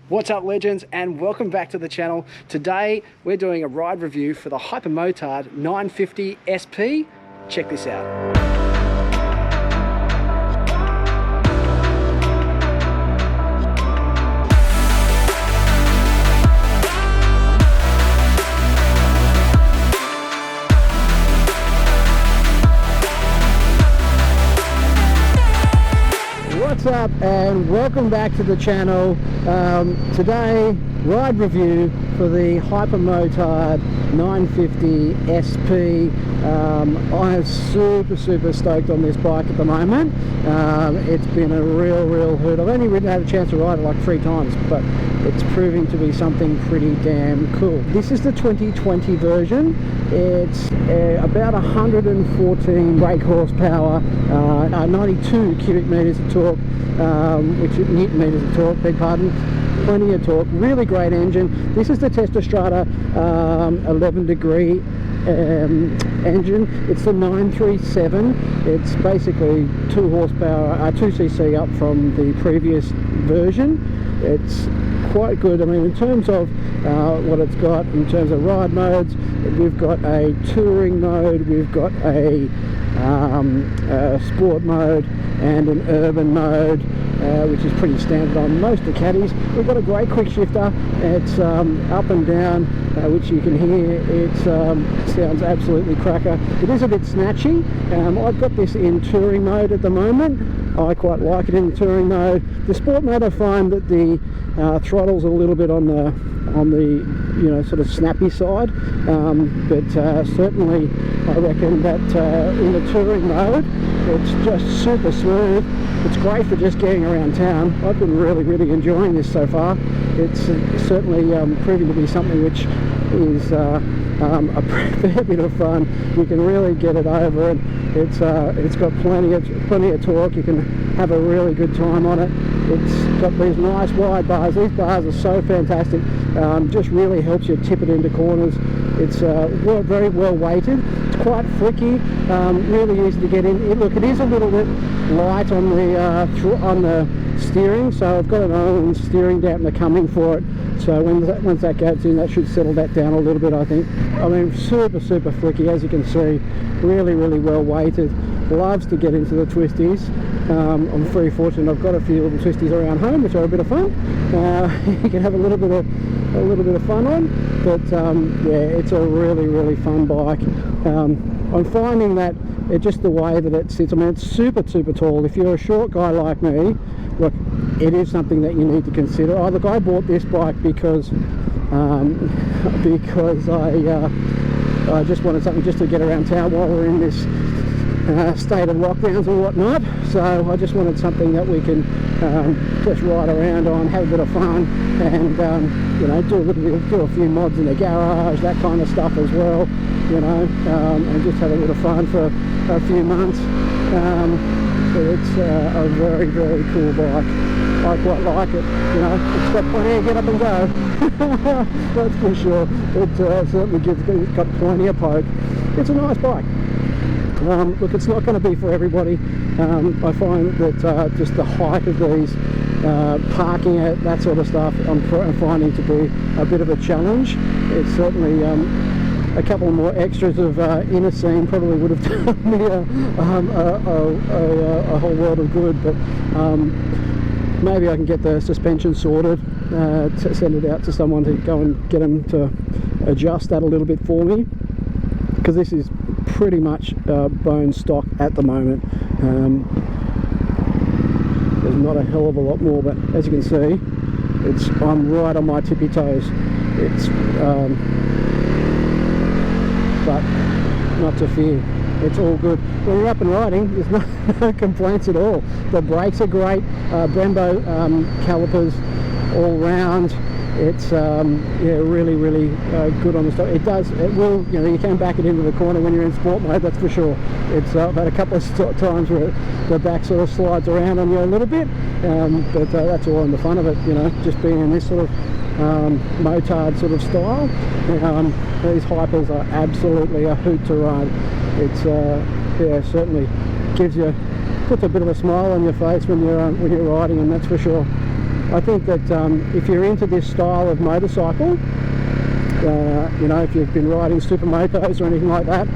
What's up, legends, and welcome back to the channel. Today we're doing a ride review for the Hypermotard 950 SP. Check this out. What's up, and welcome back to the channel. Today, ride review for the Hypermotard 950 SP. I'm super stoked on this bike at the moment. It's been a real hoot. I've only really had a chance to ride it like 3 times, but it's proving to be something pretty damn cool. This is the 2020 version. It's about 114 brake horsepower, 92 cubic meters of torque, which is newton meters of torque, beg pardon. Plenty of torque, really great engine. This is the Testostrada 11 degree engine. It's the 937. It's basically 2 horsepower, 2cc up from the previous version. It's quite good. I mean, in terms of what it's got, in terms of ride modes, we've got a touring mode, we've got a sport mode and an urban mode, which is pretty standard on most Ducatis. We've got a great quick shifter. It's up and down, which you can hear. It sounds absolutely cracker. It is a bit snatchy. I've got this in touring mode at the moment. I quite like it in the touring mode. The sport mode, I find that the throttle's a little bit on the sort of snappy side, but certainly I reckon that in the touring mode it's just super smooth. It's great for just getting around town. I've been really enjoying this so far. It's certainly proving to be something which is a fair bit of fun. You can really get it over, and it's got plenty of torque. You can have a really good time on it. It's got these nice wide bars. These bars are so fantastic. Just really helps you tip it into corners. It's very well weighted. It's quite flicky, really easy to get in. Look, it is a little bit light on the steering, so I've got an Owen steering dampener coming for it. So once that goes in, that should settle that down a little bit, I think. I mean, super flicky, as you can see. Really well weighted. Loves to get into the twisties. I'm very fortunate. I've got a few little twisties around home, which are a bit of fun. You can have a little bit of fun on. But yeah, it's a really fun bike. I'm finding that just the way that it sits. I mean, it's super tall. If you're a short guy like me, look, it is something that you need to consider. Look, I bought this bike because I just wanted something just to get around town while we're in this state of lockdowns and whatnot. So I just wanted something that we can just ride around on, have a bit of fun, and do a few mods in the garage, that kind of stuff as well, and just have a bit of fun for a few months. So it's a very cool bike. I quite like it. It's got plenty of get up and go. That's for sure. It certainly it's got plenty of poke. It's a nice bike. Look, it's not going to be for everybody. I find that just the height of these, parking it, that sort of stuff, I'm finding to be a bit of a challenge. It's certainly a couple more extras of inner seam probably would have done me a whole world of good, but maybe I can get the suspension sorted, to send it out to someone to go and get them to adjust that a little bit for me, because this is pretty much bone stock at the moment. There's not a hell of a lot more, but as you can see, I'm right on my tippy toes. It's but not to fear, it's all good. When you're up and riding, there's no complaints at all. The brakes are great, Brembo calipers all round. It's really good on the stock. It will, you can back it into the corner when you're in sport mode, that's for sure. It's I've had a couple of times where the back sort of slides around on you a little bit, but that's all in the fun of it, just being in this sort of motard sort of style. These hypers are absolutely a hoot to ride. It's certainly puts a bit of a smile on your face when you're riding them, that's for sure. I think that if you're into this style of motorcycle, you know, if you've been riding supermotos or anything like that,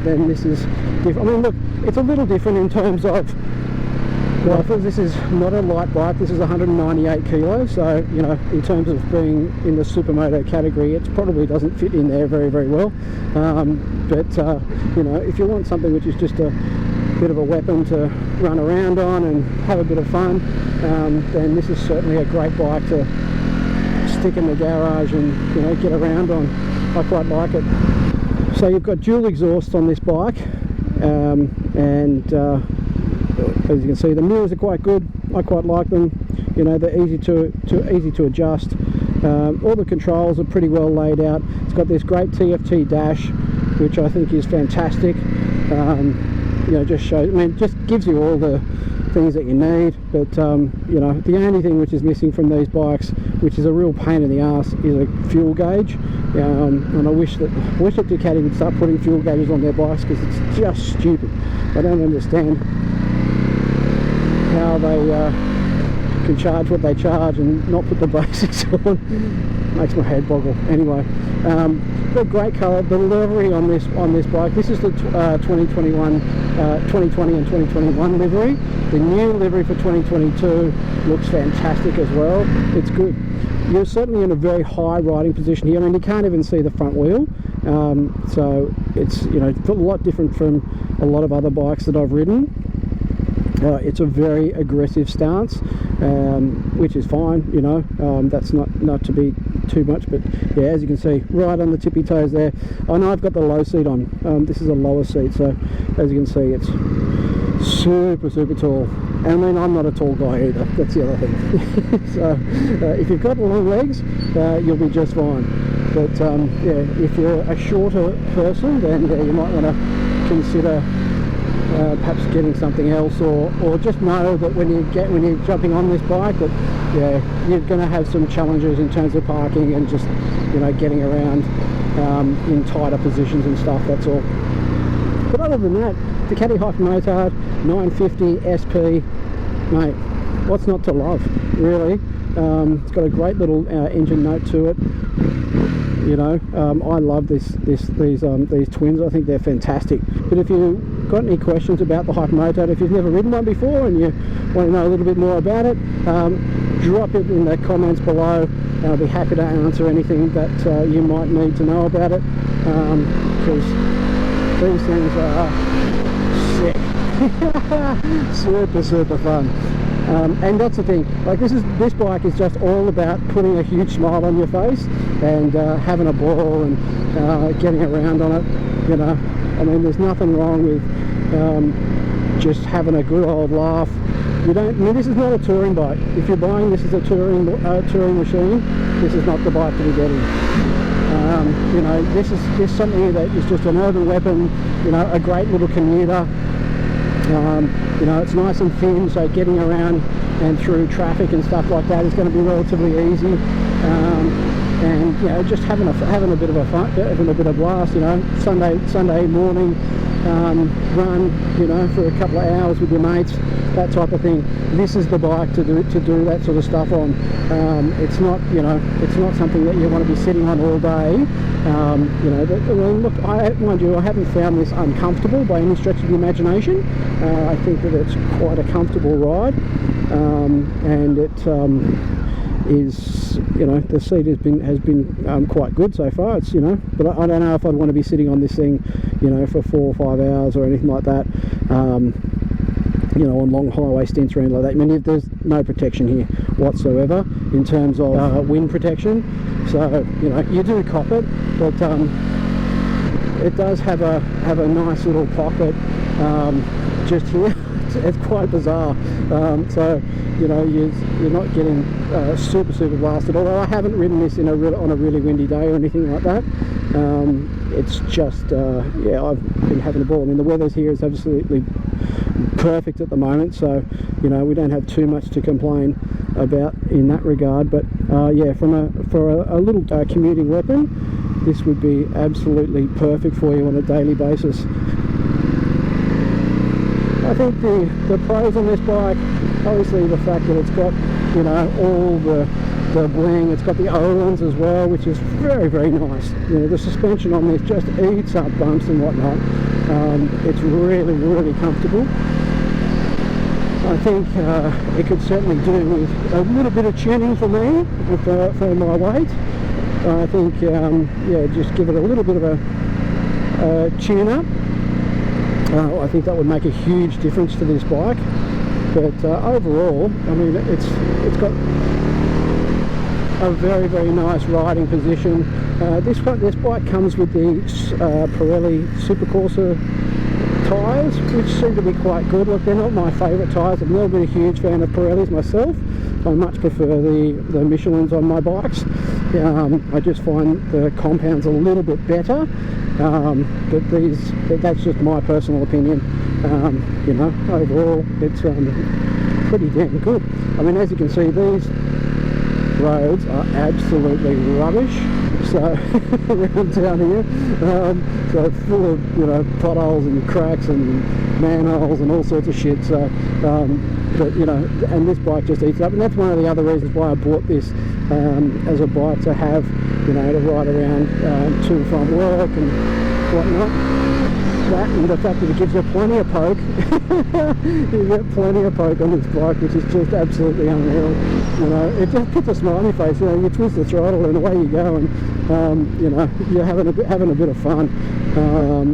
then this is different. I mean, look, it's a little different in terms of, well, this is not a light bike. This is 198 kilos, so, you know, in terms of being in the supermoto category, it probably doesn't fit in there very, very well. But you know, if you want something which is just a bit of a weapon to run around on and have a bit of fun, then this is certainly a great bike to stick in the garage and, you know, get around on. I quite like it. So you've got dual exhaust on this bike, and as you can see, the mirrors are quite good. I quite like them. You know, they're easy to adjust. All the controls are pretty well laid out. It's got this great TFT dash, which I think is fantastic. You know, just shows, I mean, just gives you all the things that you need. But you know, the only thing which is missing from these bikes, which is a real pain in the ass, is a fuel gauge. And I wish that Ducati would start putting fuel gauges on their bikes, because it's just stupid. I don't understand how they can charge what they charge and not put the basics on. Makes my head boggle. Anyway, got great colour. The livery on this bike, this is the 2020 and 2021 livery. The new livery for 2022 looks fantastic as well. It's good. You're certainly in a very high riding position here. I mean, you can't even see the front wheel, so it's, you know, a lot different from a lot of other bikes that I've ridden. It's a very aggressive stance, which is fine, you know. That's not to be too much, but yeah, as you can see, right on the tippy toes there. I know I've got the low seat on. This is a lower seat, so as you can see, it's super tall. I mean, I'm not a tall guy either, that's the other thing. So if you've got long legs, you'll be just fine. But yeah, if you're a shorter person, then yeah, you might want to consider perhaps getting something else, or just know that when you're jumping on this bike, that yeah, you're going to have some challenges in terms of parking and just, you know, getting around in tighter positions and stuff. That's all. But other than that, Ducati Hypermotard 950 SP, mate, what's not to love, really? It's got a great little engine note to it. You know, I love these twins. I think they're fantastic. But if you've got any questions about the Hypermotard, if you've never ridden one before and you want to know a little bit more about it, drop it in the comments below, and I'll be happy to answer anything that you might need to know about it, because these things are sick. super fun. And that's the thing, like this bike is just all about putting a huge smile on your face and having a ball and getting around on it. You know, I mean, there's nothing wrong with just having a good old laugh. You don't, I mean, this is not a touring bike. If you're buying this as a touring machine, this is not the bike to be getting. You know, this is something that is just an urban weapon. You know, a great little commuter. You know, it's nice and thin, so getting around and through traffic and stuff like that is going to be relatively easy. And you know, just having a bit of a fun, having a bit of blast. You know, Sunday morning run. You know, for a couple of hours with your mates, that type of thing. This is the bike to do that sort of stuff on. It's not, you know, it's not something that you want to be sitting on all day. You know, well, look, mind you, I haven't found this uncomfortable by any stretch of the imagination. I think that it's quite a comfortable ride, and it is, you know, the seat has been quite good so far. It's, you know, but I don't know if I'd want to be sitting on this thing, you know, for 4 or 5 hours or anything like that. You know, on long highway stints or anything like that. I mean, there's no protection here whatsoever in terms of wind protection. So, you know, you do cop it, but it does have a nice little pocket just here. It's quite bizarre. So, you know, you're not getting super blasted. Although I haven't ridden this on a really windy day or anything like that. It's just yeah, I've been having a ball. I mean, the weather here is absolutely perfect at the moment, so you know, we don't have too much to complain about in that regard. But yeah, for a little commuting weapon, this would be absolutely perfect for you on a daily basis. I think the pros on this bike, obviously the fact that it's got you know, all the bling. It's got the Olens as well, which is very, very nice. You know, the suspension on this just eats up bumps and whatnot. It's really, really comfortable. I think it could certainly do with a little bit of tuning for me, for my weight. I think, yeah, just give it a little bit of a tune-up. I think that would make a huge difference to this bike. But overall, I mean, it's got a very, very nice riding position. This bike comes with the Pirelli Supercorsa tyres, which seem to be quite good. Look, they're not my favourite tyres. I've never been a huge fan of Pirellis myself. I much prefer the Michelins on my bikes. I just find the compounds a little bit better, but that's just my personal opinion. You know, overall it's pretty damn good. I mean, as you can see, these roads are absolutely rubbish. So around down here, so full of, you know, potholes and cracks and manholes and all sorts of shit. So but, you know, and this bike just eats it up, and that's one of the other reasons why I bought this as a bike to have, you know, to ride around to and from work and whatnot. That and the fact that it gives you plenty of poke. You get plenty of poke on this bike, which is just absolutely unreal. You know, it just puts a smile on your face. You know, you twist the throttle and away you go, and you know, you're having a bit of fun.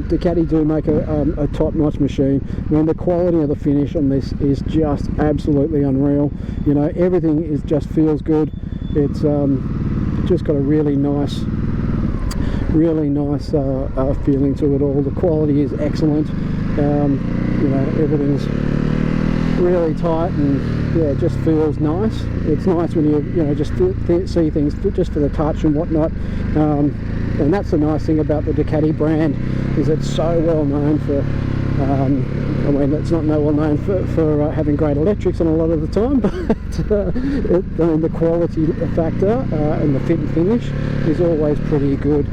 Ducati do make a top-notch machine. I mean, the quality of the finish on this is just absolutely unreal. You know, everything just feels good. It's just got a really nice feeling to it all. The quality is excellent. You know, everything's really tight, and yeah, it just feels nice. It's nice when you know, just see things just for the touch and whatnot. And that's the nice thing about the Ducati brand, is it's so well known for I mean, it's not well known for having great electrics on a lot of the time, but I mean, the quality factor and the fit and finish is always pretty good.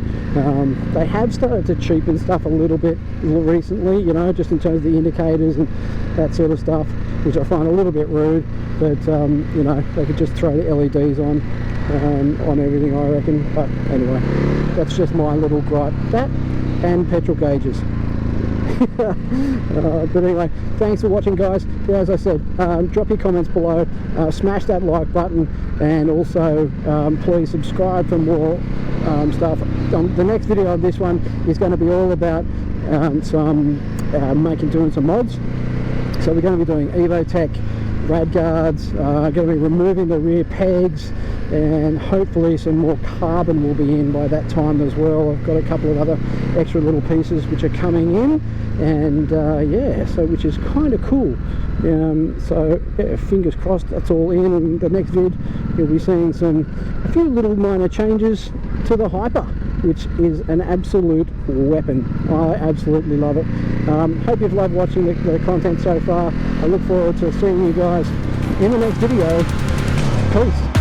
They have started to cheapen stuff a little bit recently, you know, just in terms of the indicators and that sort of stuff, which I find a little bit rude. But you know, they could just throw the LEDs on everything, I reckon. But anyway, that's just my little gripe. That and petrol gauges. But anyway, thanks for watching, guys. Yeah, as I said, drop your comments below, smash that like button, and also please subscribe for more stuff. The next video of this one is going to be all about doing some mods. So we're going to be doing Evotech rad guards, going to be removing the rear pegs, and hopefully some more carbon will be in by that time as well. I've got a couple of other extra little pieces which are coming in, and yeah, so which is kind of cool. So yeah, fingers crossed that's all in, and the next vid you'll be seeing a few little minor changes to the Hyper, which is an absolute weapon. I absolutely love it. Hope you've loved watching the content so far. I look forward to seeing you guys in the next video. Peace.